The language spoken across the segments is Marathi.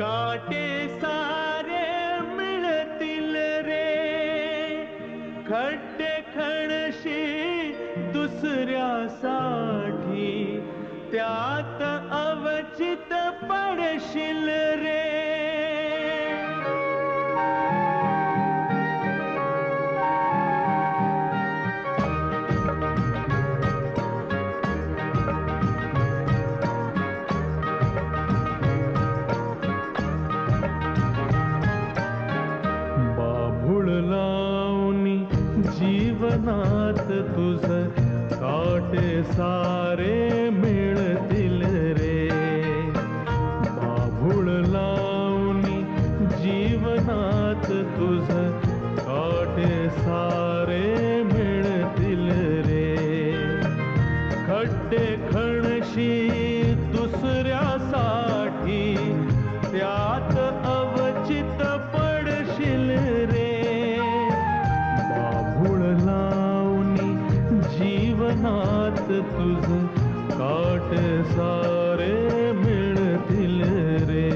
काटे सारे मिळतील रे, खड्डे खणशी दुसऱ्यासाठी, त्यात अवचित पडशील रे. बाभूळ लावणी जीवनात तुझ, काटे सारे मिळतील रे. बाभूळ लावणी जीवनात तुझ, काटे सारे मिळतील रे. खड्डे खणशी दुसऱ्यासाठी, त्यात अवचित पडशील रे. बाभूळ लावणी जीवनात तुझ, काटे सारे मिळतील रे.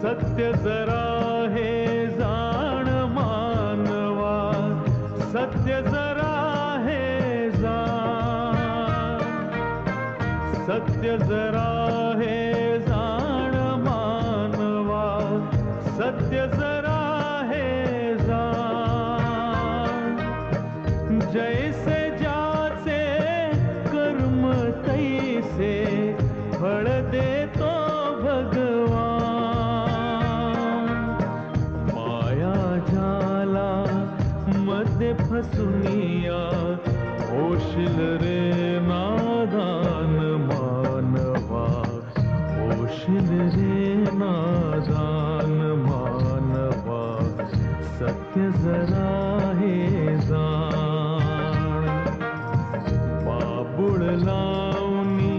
सत्य जरा हे जाण मानवा, सत्य जरा हे जाण, सत्य जरा हे जाण मानवा, सत्य जरा हे जाण. जैसे ज्याचे कर्म तैसे फळ देतो भगवान. माया झाला मध्ये फसुनिया, होशील रे नादान मानवा, होशील रे नादान मानवा. सत्य जरा हे जाण. बाभूळ लावणी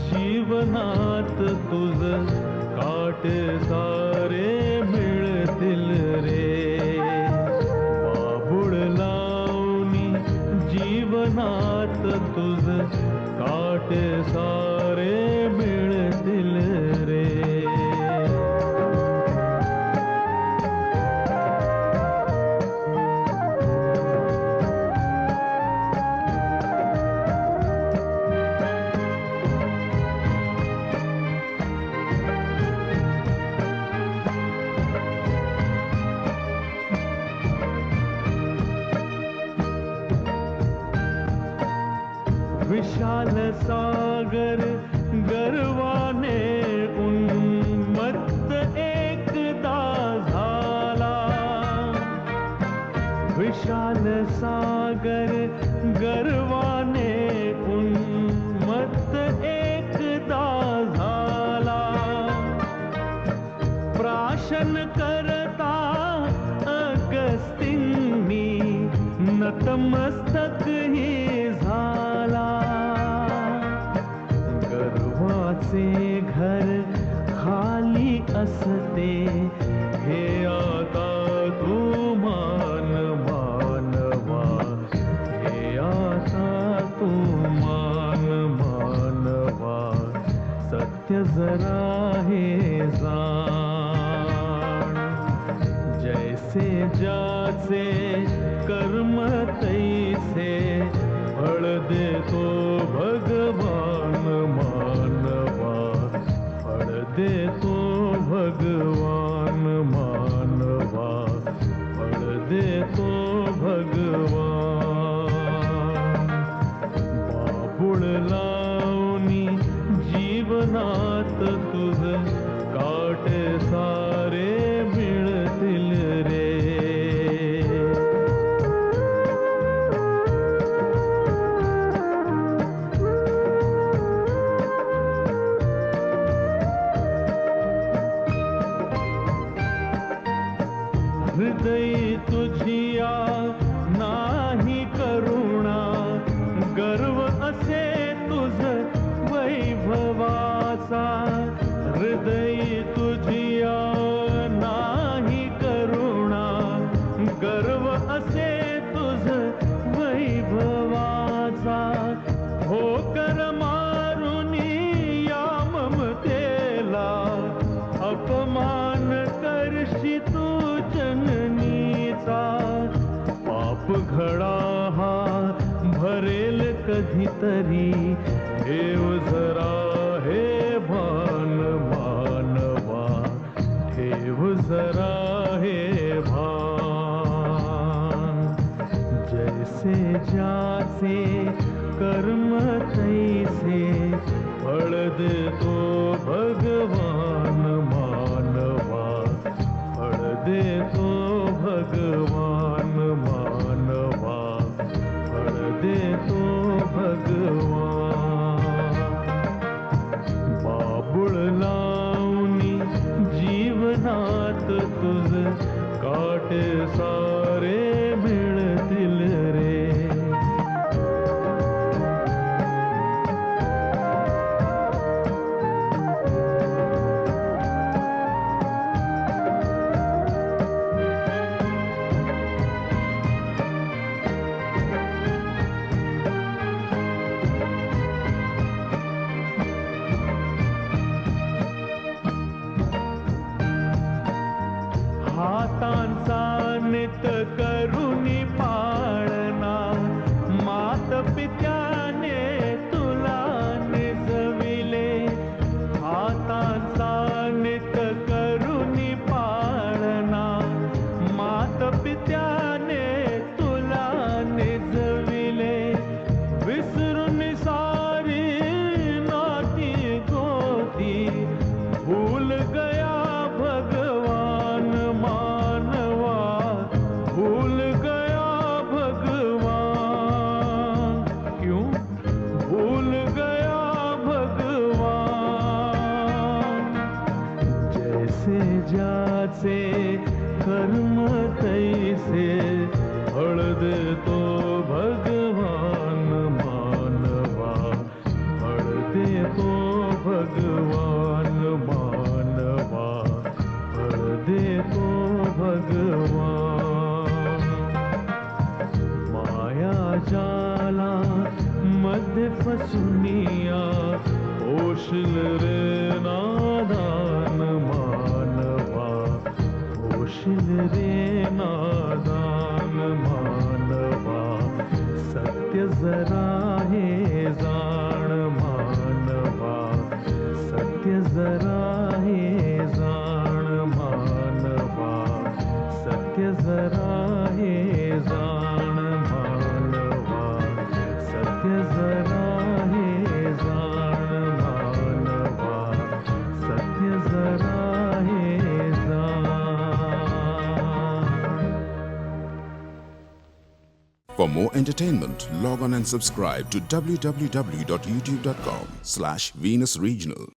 जीवनात तुझ, काटे सारे मिळतील रे. बाभूळ लावणी जीवनात तुझ, काटे सारे मिळतील रे. विशाल सागर गर्वाने उन्मत्त एकदा झाला. विशाल सागर गर्वाने उन्मत्त एकदा झाला. प्राशन करता अगस्तींनी नतमस्तक ही झाला. गर्वाचे घर खाली असते, हे आता तू मान मानवा, हे आता तू मान मानवा. सत्य जरा हे जाण. जैसे ज्याचे कर्म तैसे फळ देतो भगवान मानवा, फळ देतो भगवान मानवा, फळ देतो भगवान. बाभूळ लावणी जीवनात तुझ, काटे सारे मिळतील रे. हृदय तुझिया नाही करुणा, गर्व असे तुझ वैभवाचा. हृदय तुझिया तरी ठेव जरा हे भान मानवा, ठेव जरा हे भान. जैसे ज्याचे कर्म तैसे फळ देतो भगवान मानवा, फळ देतो भगवान मानवा, फळ देतो भगवान. बाबुळ लावणी जीवनात तुझ काटे सारे मिळतील रे. हातांचा नित करुणी पाळणा, मात पित्याने तुला निजविले. हातांचा नित करुणी पाळणा, मात पित्याने तुला निजविले. विसरून सारी नाती गोती भूल गया भगवान मानवा, भूल गया भगवान. क्यों भूल गया भगवान. जैसे ज्याचे कर्म तैसे फळ देतो भगवान मानवा, फळ देतो भगवान मानवा, फळ देतो भगवान. माया जाला मध्ये फसुनिया होशील रे नादान मानवा, होशील रे नादान मानवा. सत्य जरा हे जाण मानवा, सत्य जरा हे जाण मानवा, सत्य जरा हे जाण मानवा, सत्य जरा हे जाण मानवा, सत्य जरा हे जाण. For more entertainment, log on and subscribe to www.youtube.com/Venus Regional.